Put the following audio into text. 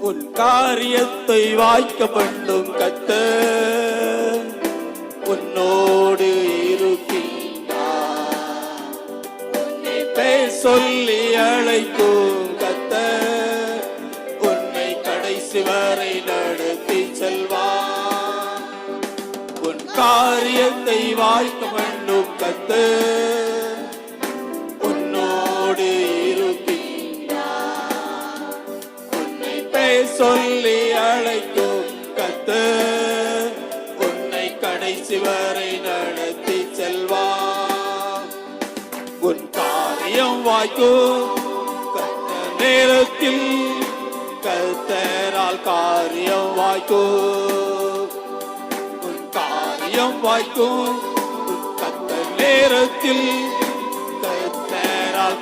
உன் காரியத்தை வாய்க்க பண்ணும் கர்த்தர் உன்னோடு இருக்கின்றார். உன்னை பேர் சொல்லி அழைக்கும் கர்த்தர் உன்னை கடைசி வரை நடத்தி செல்வார். உன் காரியத்தை வாய்க்க பண்ணும் கர்த்தர் உன்னோடு இருக்கின்றார். உன்னை பேர் சொல்லி அழைக்கும் கர்த்தர் உன்னை கடைசி வரை நடத்தி செல்வார். உன் காரியம் வாய்க்கும் கர்த்தர் நேரத்தில் கர்த்தரால் காரியம் வாய்க்கும். உன் காரியம் வாய்க்கும் கர்த்தர் நேரத்தில் கர்த்தரால்